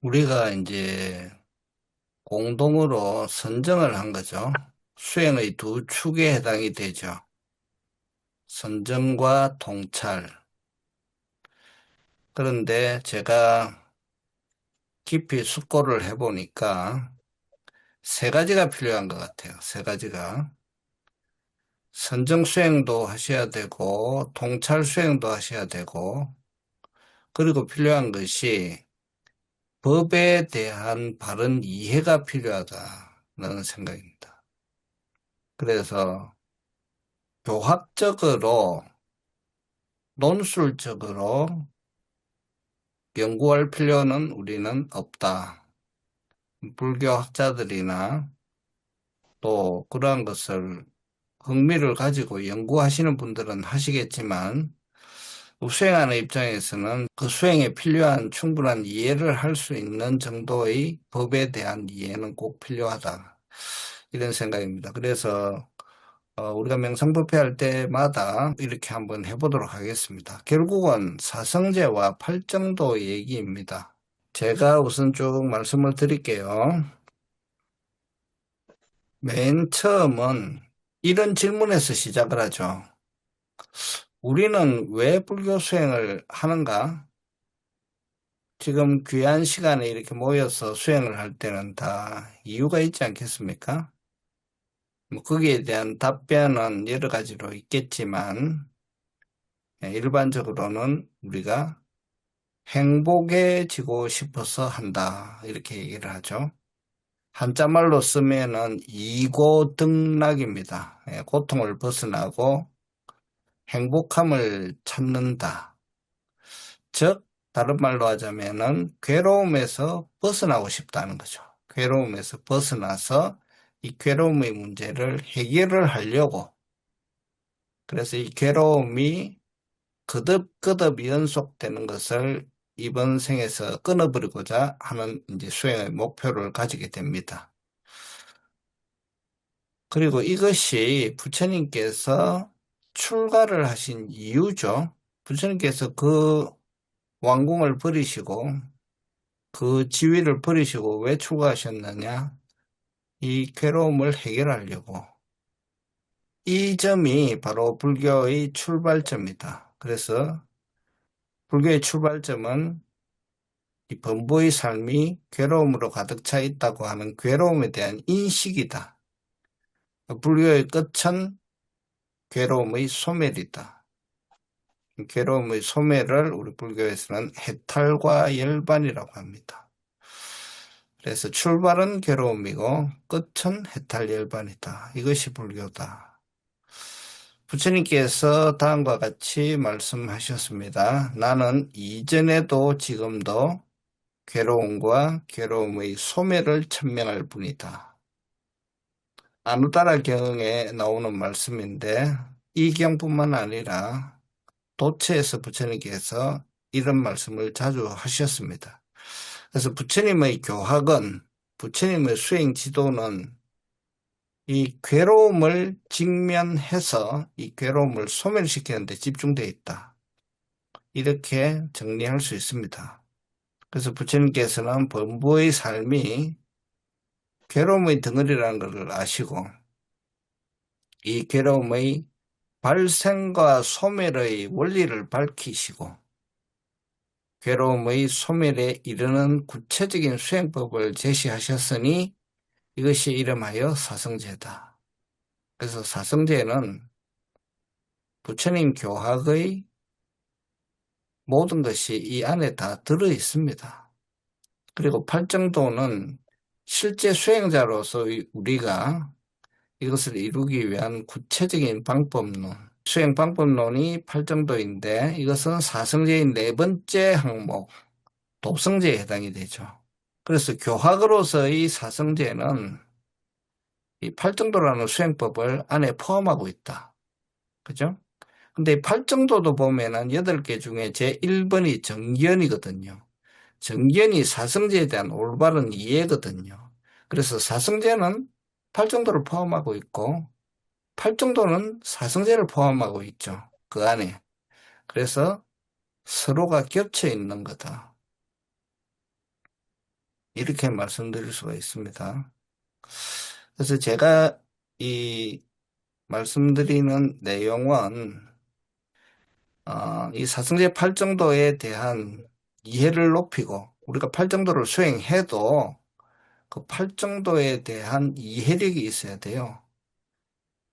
우리가 이제 공동으로 선정을 한 거죠. 수행의 두 축에 해당이 되죠. 선정과 통찰. 그런데 제가 깊이 숙고를 해보니까 세 가지가 필요한 것 같아요. 세 가지가. 선정 수행도 하셔야 되고, 통찰 수행도 하셔야 되고, 그리고 필요한 것이 법에 대한 바른 이해가 필요하다는 생각입니다. 그래서 교학적으로 논술적으로 연구할 필요는 우리는 없다. 불교 학자들이나 또 그러한 것을 흥미를 가지고 연구하시는 분들은 하시겠지만 수행하는 입장에서는 그 수행에 필요한 충분한 이해를 할 수 있는 정도의 법에 대한 이해는 꼭 필요하다. 이런 생각입니다. 그래서 우리가 명상법회 때마다 이렇게 한번 해보도록 하겠습니다. 결국은 사성제와 팔정도 얘기입니다. 제가 우선 쭉 말씀을 드릴게요. 맨 처음은 이런 질문에서 시작을 하죠. 우리는 왜 불교 수행을 하는가? 지금 귀한 시간에 이렇게 모여서 수행을 할 때는 다 이유가 있지 않겠습니까? 뭐 거기에 대한 답변은 여러 가지로 있겠지만 일반적으로는 우리가 행복해지고 싶어서 한다. 이렇게 얘기를 하죠. 한자말로 쓰면은 이고등락입니다. 고통을 벗어나고 행복함을 찾는다. 즉, 다른 말로 하자면은 괴로움에서 벗어나고 싶다는 거죠. 괴로움에서 벗어나서 이 괴로움의 문제를 해결을 하려고. 그래서 이 괴로움이 거듭거듭 연속되는 것을 이번 생에서 끊어버리고자 하는 이제 수행의 목표를 가지게 됩니다. 그리고 이것이 부처님께서 출가를 하신 이유죠. 부처님께서 그 왕궁을 버리시고 그 지위를 버리시고 왜 출가하셨느냐? 이 괴로움을 해결하려고. 이 점이 바로 불교의 출발점이다. 그래서 불교의 출발점은 이 범부의 삶이 괴로움으로 가득 차 있다고 하는 괴로움에 대한 인식이다. 불교의 끝은 괴로움의 소멸이다. 괴로움의 소멸을 우리 불교에서는 해탈과 열반이라고 합니다. 그래서 출발은 괴로움이고 끝은 해탈 열반이다. 이것이 불교다. 부처님께서 다음과 같이 말씀하셨습니다. 나는 이전에도 지금도 괴로움과 괴로움의 소멸을 천명할 뿐이다. 아누따라 경에 나오는 말씀인데 이 경뿐만 아니라 도처에서 부처님께서 이런 말씀을 자주 하셨습니다. 그래서 부처님의 교학은 부처님의 수행 지도는 이 괴로움을 직면해서 이 괴로움을 소멸시키는 데 집중되어 있다. 이렇게 정리할 수 있습니다. 그래서 부처님께서는 범부의 삶이 괴로움의 덩어리라는 것을 아시고 이 괴로움의 발생과 소멸의 원리를 밝히시고 괴로움의 소멸에 이르는 구체적인 수행법을 제시하셨으니 이것이 이름하여 사성제다. 그래서 사성제는 부처님 교학의 모든 것이 이 안에 다 들어 있습니다. 그리고 팔정도는 실제 수행자로서 우리가 이것을 이루기 위한 구체적인 방법론, 수행 방법론이 팔정도인데 이것은 사성제의 네 번째 항목, dob성제에 해당이 되죠. 그래서 교학으로서의 사성제는 이 팔정도라는 수행법을 안에 포함하고 있다. 그죠? 근데 팔정도도 보면은 8개 중에 제1번이 정견이거든요. 정견이 사성제에 대한 올바른 이해거든요. 그래서 사성제는 팔정도를 포함하고 있고 팔정도는 사성제를 포함하고 있죠. 그 안에. 그래서 서로가 겹쳐 있는 거다. 이렇게 말씀드릴 수가 있습니다. 그래서 제가 이 말씀드리는 내용은 이 사성제 팔정도에 대한 이해를 높이고 우리가 팔정도를 수행해도 그 팔정도에 대한 이해력이 있어야 돼요.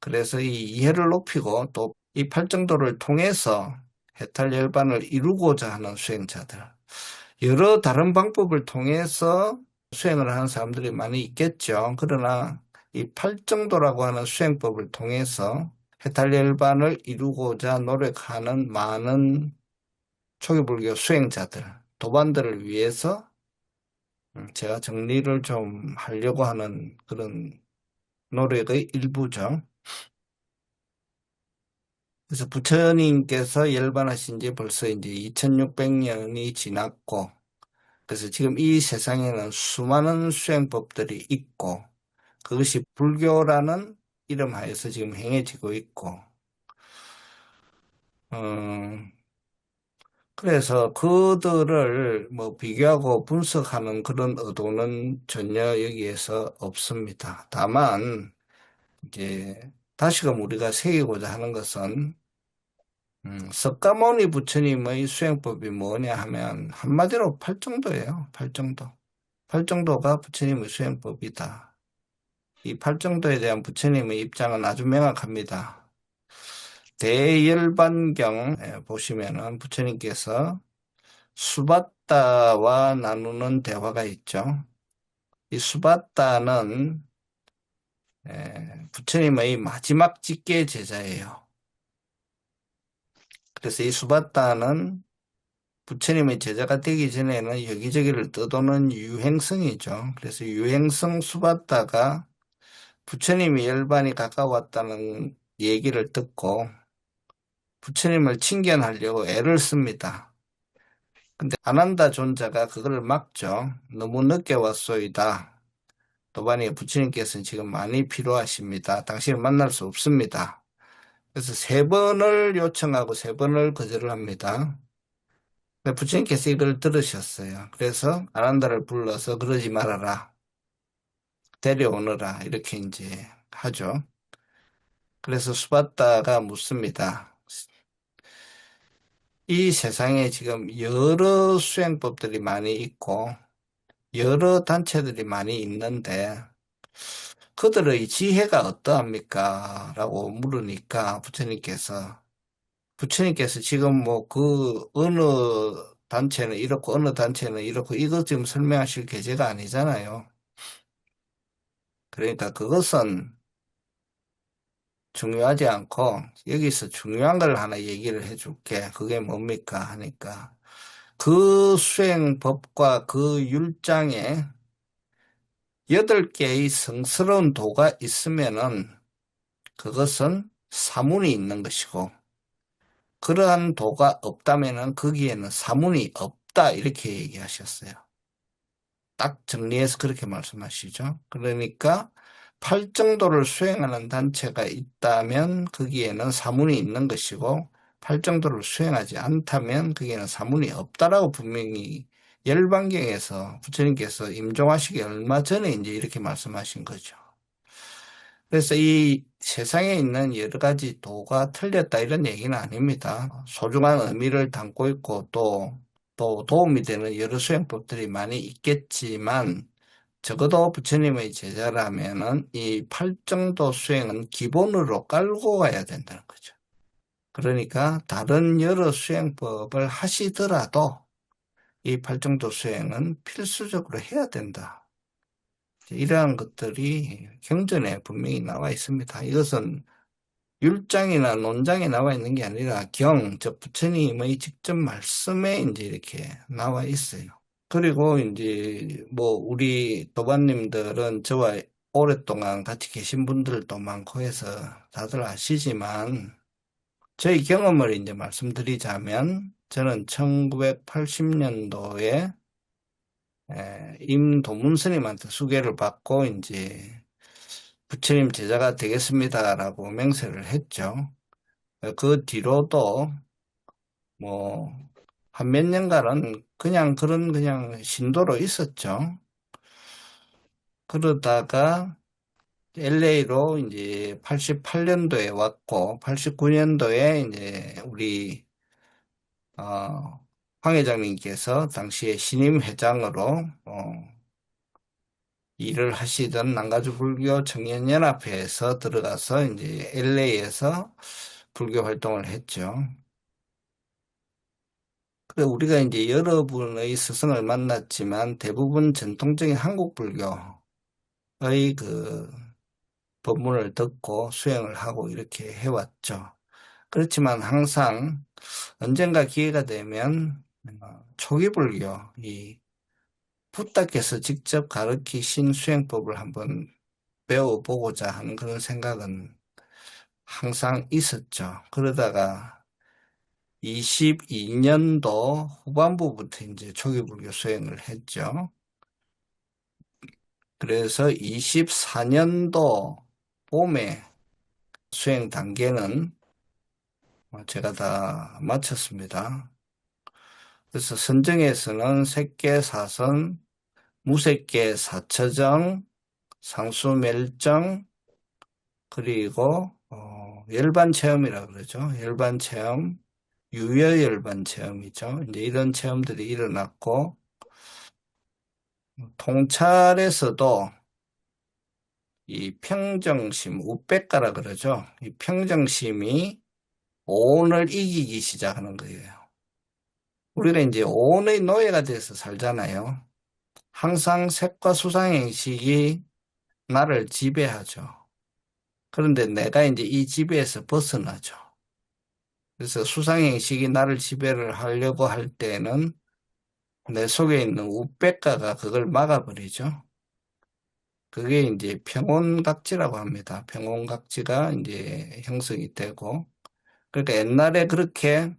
그래서 이 이해를 높이고 또 이 팔정도를 통해서 해탈열반을 이루고자 하는 수행자들, 여러 다른 방법을 통해서 수행을 하는 사람들이 많이 있겠죠. 그러나 이 팔정도라고 하는 수행법을 통해서 해탈열반을 이루고자 노력하는 많은 초기불교 수행자들, 도반들을 위해서 제가 정리를 좀 하려고 하는 그런 노력의 일부죠. 그래서 부처님께서 열반하신 지 벌써 이제 2600년이 지났고, 그래서 지금 이 세상에는 수많은 수행법들이 있고, 그것이 불교라는 이름 하에서 지금 행해지고 있고, 어, 그래서 그들을 뭐 비교하고 분석하는 그런 의도는 전혀 여기에서 없습니다. 다만, 이제 다시금 우리가 새기고자 하는 것은 석가모니 부처님의 수행법이 뭐냐 하면 한마디로 팔정도예요. 팔정도. 팔정도가 부처님의 수행법이다. 이 팔정도에 대한 부처님의 입장은 아주 명확합니다. 대열반경 보시면은 부처님께서 수바다와 나누는 대화가 있죠. 이 수바다는 부처님의 마지막 직계 제자예요. 그래서 이 수바다는 부처님의 제자가 되기 전에는 여기저기를 떠도는 유행성이죠. 그래서 유행성 수바다가 부처님이 열반이 가까웠다는 얘기를 듣고 부처님을 칭견하려고 애를 씁니다. 근데 아난다 존자가 그걸 막죠. 너무 늦게 왔소이다. 도반이 부처님께서는 지금 많이 필요하십니다. 당신을 만날 수 없습니다. 그래서 세 번을 요청하고 세 번을 거절을 합니다. 근데 부처님께서 이걸 들으셨어요. 그래서 아난다를 불러서 그러지 말아라. 데려오너라. 이렇게 이제 하죠. 그래서 수바다가 묻습니다. 이 세상에 지금 여러 수행법들이 많이 있고 여러 단체들이 많이 있는데 그들의 지혜가 어떠합니까? 라고 물으니까 부처님께서 지금 뭐 그 어느 단체는 이렇고 어느 단체는 이렇고 이거 지금 설명하실 계제가 아니잖아요. 그러니까 그것은 중요하지 않고 여기서 중요한 걸 하나 얘기를 해줄게. 그게 뭡니까? 하니까 그 수행법과 그 율장에 8개의 성스러운 도가 있으면은 그것은 사문이 있는 것이고 그러한 도가 없다면은 거기에는 사문이 없다 이렇게 얘기하셨어요. 딱 정리해서 그렇게 말씀하시죠. 그러니까 팔정도를 수행하는 단체가 있다면 거기에는 사문이 있는 것이고 팔정도를 수행하지 않다면 거기에는 사문이 없다라고 분명히 열반경에서 부처님께서 임종하시기 얼마 전에 이제 이렇게 말씀하신 거죠. 그래서 이 세상에 있는 여러 가지 도가 틀렸다 이런 얘기는 아닙니다. 소중한 의미를 담고 있고 또 도움이 되는 여러 수행법들이 많이 있겠지만 적어도 부처님의 제자라면은 이 팔정도 수행은 기본으로 깔고 가야 된다는 거죠. 그러니까 다른 여러 수행법을 하시더라도 이 팔정도 수행은 필수적으로 해야 된다. 이러한 것들이 경전에 분명히 나와 있습니다. 이것은 율장이나 논장에 나와 있는 게 아니라 즉 부처님의 직접 말씀에 이제 이렇게 나와 있어요. 그리고 이제 뭐 우리 도반님들은 저와 오랫동안 같이 계신 분들도 많고 해서 다들 아시지만 저희 경험을 이제 말씀드리자면 저는 1980년도에 임도문 스님한테 소개를 받고 이제 부처님 제자가 되겠습니다라고 맹세를 했죠. 그 뒤로도 뭐 한 몇 년간은 그냥 그런 그냥 신도로 있었죠. 그러다가 LA로 이제 88년도에 왔고, 89년도에 이제 우리, 황 회장님께서 당시에 신임 회장으로, 일을 하시던 남가주 불교 청년연합회에서 들어가서 이제 LA에서 불교 활동을 했죠. 그래, 우리가 이제 여러분의 스승을 만났지만 대부분 전통적인 한국 불교의 그 법문을 듣고 수행을 하고 이렇게 해왔죠. 그렇지만 항상 언젠가 기회가 되면 초기 불교, 이 부다께서 직접 가르치신 수행법을 한번 배워보고자 하는 그런 생각은 항상 있었죠. 그러다가 22년도 후반부부터 이제 초기 불교 수행을 했죠. 그래서 24년도 봄에 수행 단계는 제가 다 마쳤습니다. 그래서 선정에서는 색계 사선, 무색계 사처정, 상수멸정, 그리고 열반 체험이라 그러죠. 열반 체험, 유여열반 체험이죠. 이제 이런 체험들이 일어났고 통찰에서도 이 평정심, 우백가라 그러죠. 이 평정심이 오온을 이기기 시작하는 거예요. 우리는 이제 오온의 노예가 돼서 살잖아요. 항상 색과 수상행식이 나를 지배하죠. 그런데 내가 이제 이 지배에서 벗어나죠. 그래서 수상행식이 나를 지배를 하려고 할 때는 내 속에 있는 우백가가 그걸 막아버리죠. 그게 이제 평온각지라고 합니다. 평온각지가 이제 형성이 되고, 그러니까 옛날에 그렇게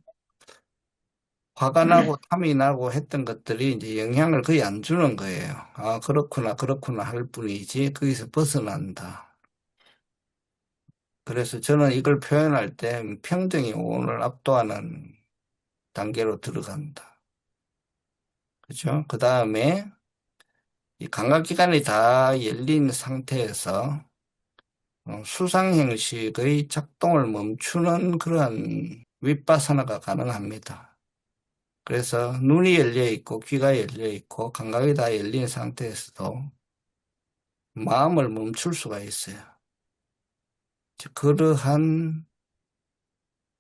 화가 나고 탐이 나고 했던 것들이 이제 영향을 거의 안 주는 거예요. 아, 그렇구나, 그렇구나 할 뿐이지, 거기서 벗어난다. 그래서 저는 이걸 표현할 때 평정이 오늘 압도하는 단계로 들어간다. 그죠? 그 다음에 이 감각기관이 다 열린 상태에서 수상 형식의 작동을 멈추는 그러한 윗바사나가 가능합니다. 그래서 눈이 열려 있고 귀가 열려 있고 감각이 다 열린 상태에서도 마음을 멈출 수가 있어요. 그러한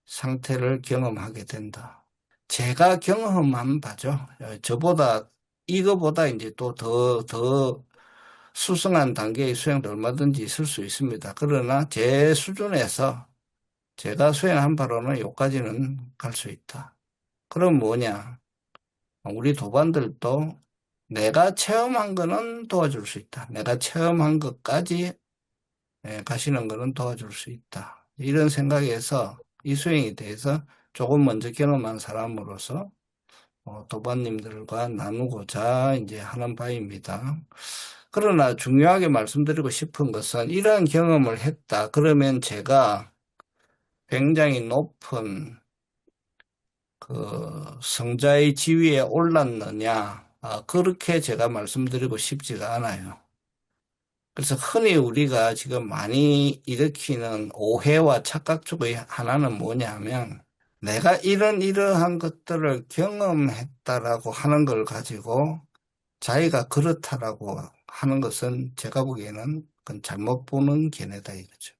상태를 경험하게 된다. 제가 경험한 바죠. 저보다 이거보다 이제 또 더 수승한 단계의 수행도 얼마든지 있을 수 있습니다. 그러나 제 수준에서 제가 수행한 바로는 여기까지는 갈 수 있다. 그럼 뭐냐? 우리 도반들도 내가 체험한 거는 도와줄 수 있다. 내가 체험한 것까지 가시는 거는 도와줄 수 있다. 이런 생각에서 이 수행에 대해서 조금 먼저 경험한 사람으로서 도반님들과 나누고자 이제 하는 바입니다. 그러나 중요하게 말씀드리고 싶은 것은 이러한 경험을 했다. 그러면 제가 굉장히 높은 그 성자의 지위에 올랐느냐? 그렇게 제가 말씀드리고 싶지가 않아요. 그래서 흔히 우리가 지금 많이 일으키는 오해와 착각 중의 하나는 뭐냐면 내가 이러한 것들을 경험했다라고 하는 걸 가지고 자기가 그렇다라고 하는 것은 제가 보기에는 그건 잘못 보는 견해다 이거죠.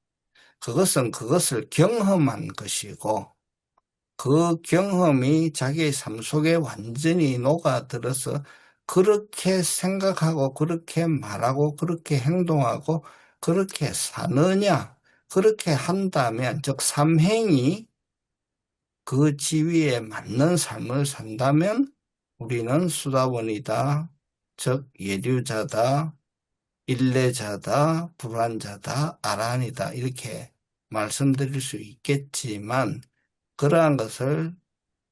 그것은 그것을 경험한 것이고 그 경험이 자기의 삶 속에 완전히 녹아들어서 그렇게 생각하고 그렇게 말하고 그렇게 행동하고 그렇게 사느냐 그렇게 한다면 즉 삼행이 그 지위에 맞는 삶을 산다면 우리는 수다원이다 즉 예류자다 일례자다 불환자다 아란이다 이렇게 말씀드릴 수 있겠지만 그러한 것을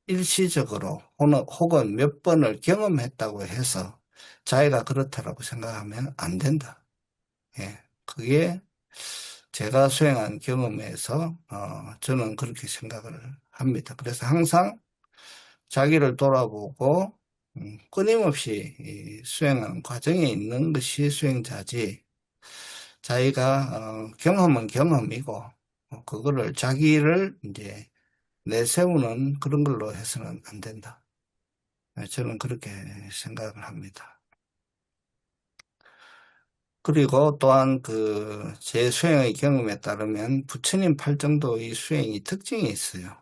일시적으로 혹은 몇 번을 경험했다고 해서 자기가 그렇다라고 생각하면 안 된다. 예, 그게 제가 수행한 경험에서 저는 그렇게 생각을 합니다. 그래서 항상 자기를 돌아보고 끊임없이 이 수행하는 과정에 있는 것이 수행자지, 자기가 경험은 경험이고, 그거를 자기를 이제 내세우는 그런 걸로 해서는 안 된다. 저는 그렇게 생각을 합니다. 그리고 또한 제 수행의 경험에 따르면 부처님 팔정도의 수행이 특징이 있어요.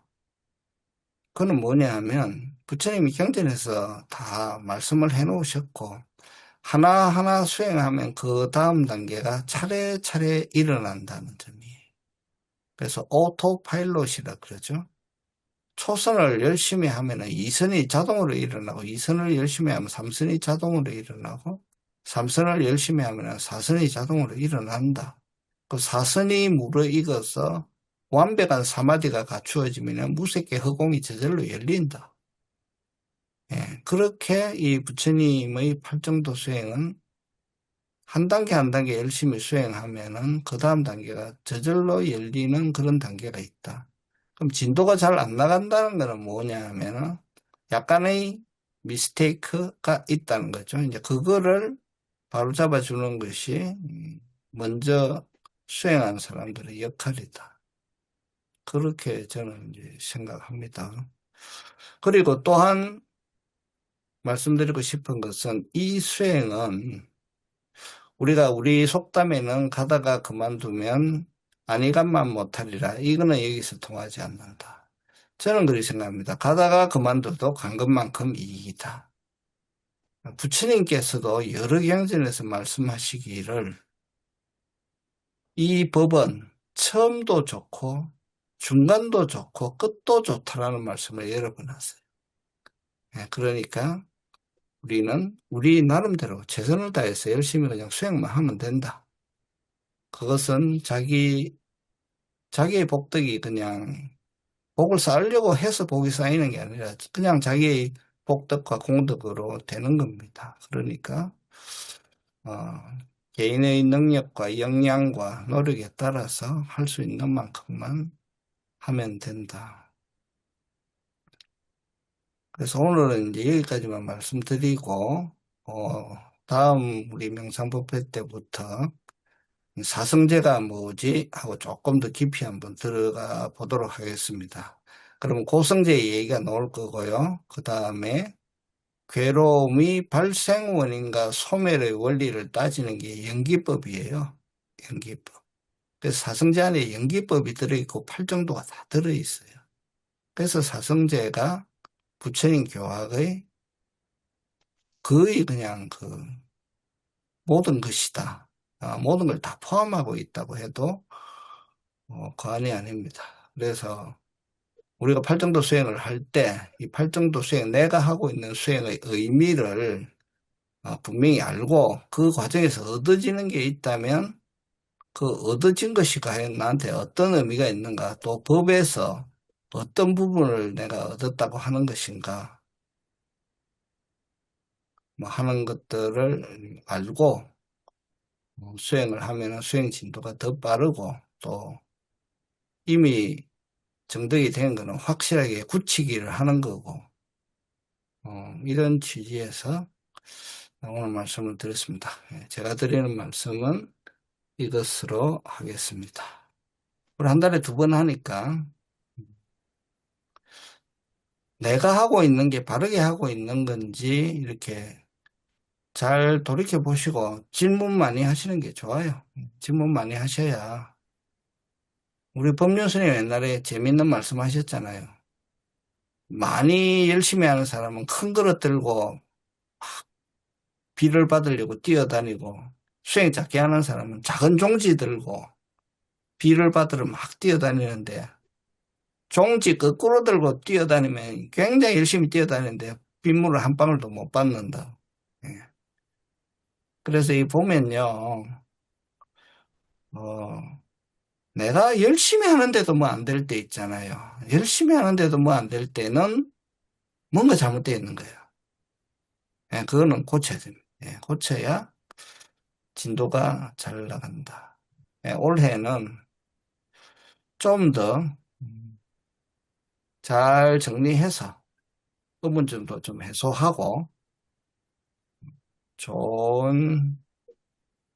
그건 뭐냐 하면 부처님이 경전에서 다 말씀을 해 놓으셨고, 하나하나 수행하면 그 다음 단계가 차례차례 일어난다는 점이에요. 그래서 오토파일럿이라 그러죠. 초선을 열심히 하면은 2선이 자동으로 일어나고, 2선을 열심히 하면 3선이 자동으로 일어나고, 3선을 열심히 하면 4선이 자동으로 일어난다. 그 4선이 무르익어서 완벽한 사마디가 갖추어지면 무색계 허공이 저절로 열린다. 예, 그렇게 이 부처님의 팔정도 수행은 한 단계 한 단계 열심히 수행하면은 그 다음 단계가 저절로 열리는 그런 단계가 있다. 그럼 진도가 잘 안 나간다는 거는 뭐냐 하면은 약간의 미스테이크가 있다는 거죠. 이제 그거를 바로잡아 주는 것이 먼저 수행하는 사람들의 역할이다. 그렇게 저는 이제 생각합니다. 그리고 또한 말씀드리고 싶은 것은 이 수행은 우리가 우리 속담에는 가다가 그만두면 안일감만 못하리라. 이거는 여기서 통하지 않는다. 저는 그렇게 생각합니다. 가다가 그만둬도 간 것만큼 이익이다. 부처님께서도 여러 경전에서 말씀하시기를 이 법은 처음도 좋고 중간도 좋고 끝도 좋다라는 말씀을 여러 번 하세요. 그러니까 우리는 우리 나름대로 최선을 다해서 열심히 그냥 수행만 하면 된다. 그것은 자기의 복덕이 그냥 복을 쌓으려고 해서 복이 쌓이는 게 아니라 그냥 자기의 복덕과 공덕으로 되는 겁니다. 그러니까 어, 개인의 능력과 역량과 노력에 따라서 할 수 있는 만큼만 하면 된다. 그래서 오늘은 이제 여기까지만 말씀드리고, 다음 우리 명상법회 때부터 사성제가 뭐지? 하고 조금 더 깊이 한번 들어가 보도록 하겠습니다. 그러면 고성제 얘기가 나올 거고요. 그 다음에 괴로움이 발생 원인과 소멸의 원리를 따지는 게 연기법이에요. 연기법. 그래서 사성제 안에 연기법이 들어있고 팔정도가 다 들어있어요. 그래서 사성제가 부처님 교학의 거의 그냥 모든 것이다. 모든 걸 다 포함하고 있다고 해도 과언이 아닙니다. 그래서 우리가 팔정도 수행을 할 때 이 팔정도 수행, 내가 하고 있는 수행의 의미를 분명히 알고 그 과정에서 얻어지는 게 있다면 그 얻어진 것이 과연 나한테 어떤 의미가 있는가, 또 법에서 어떤 부분을 내가 얻었다고 하는 것인가, 뭐 하는 것들을 알고 수행을 하면 수행 진도가 더 빠르고, 또 이미 정득이 된 거는 확실하게 굳히기를 하는 거고, 이런 취지에서 오늘 말씀을 드렸습니다. 제가 드리는 말씀은 이것으로 하겠습니다. 우리 한 달에 2번 하니까 내가 하고 있는 게 바르게 하고 있는 건지 이렇게 잘 돌이켜 보시고 질문 많이 하시는 게 좋아요. 질문 많이 하셔야. 우리 법륜 스님 옛날에 재밌는 말씀 하셨잖아요. 많이 열심히 하는 사람은 큰 그릇 들고 비를 받으려고 뛰어다니고, 수행 작게 하는 사람은 작은 종지 들고 비를 받으러 막 뛰어다니는데, 종지 거꾸로 들고 뛰어다니면 굉장히 열심히 뛰어다니는데 빗물을 한 방울도 못 받는다. 예. 그래서 이 보면요, 어, 내가 열심히 하는데도 뭐 안 될 때 있잖아요. 열심히 하는데도 뭐 안 될 때는 뭔가 잘못되어 있는 거예요. 예, 그거는 고쳐야 됩니다. 예, 고쳐야 진도가 잘 나간다. 예, 올해는 좀 더 잘 정리해서 의문점도 좀 해소하고 좋은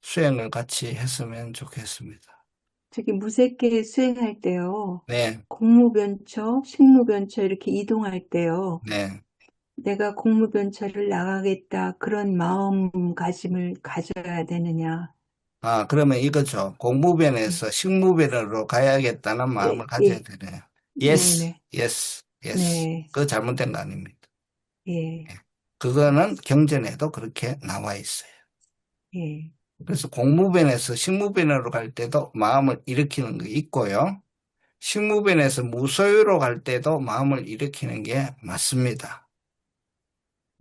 수행을 같이 했으면 좋겠습니다. 저기 무색계 수행할 때요. 네, 공무변처, 식무변처 이렇게 이동할 때요. 네. 내가 공무변처를 나가겠다 그런 마음가짐을 가져야 되느냐. 아, 그러면 이거죠. 예, 공무변에서 식무변으로 가야겠다는 예, 마음을 가져야 예. 되네요. Yes, 네네. yes, yes. 네. 그거 잘못된 거 아닙니다. 예, 그거는 경전에도 그렇게 나와 있어요. 예, 그래서 공무변에서 식무변으로 갈 때도 마음을 일으키는 게 있고요. 식무변에서 무소유로 갈 때도 마음을 일으키는 게 맞습니다.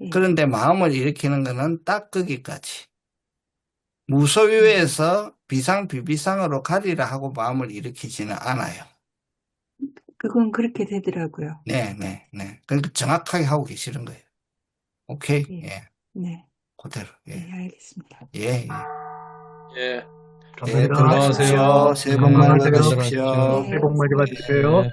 예, 그런데 마음을 일으키는 거는 딱 거기까지. 예. 무소유에서 비상, 비비상으로 가리라 하고 마음을 일으키지는 않아요. 그건 그렇게 되더라고요. 네, 네, 네. 그러니까 정확하게 하고 계시는 거예요. 오케이? 예, 예, 네, 그대로. 예, 네, 알겠습니다. 예, 예. 예, 예, 건강하세요. 들어가십시오. 새해 복 많이 네, 네, 건강하십시오. 받으십시오. 네, 새해 복 많이 받으세요. 네. 네.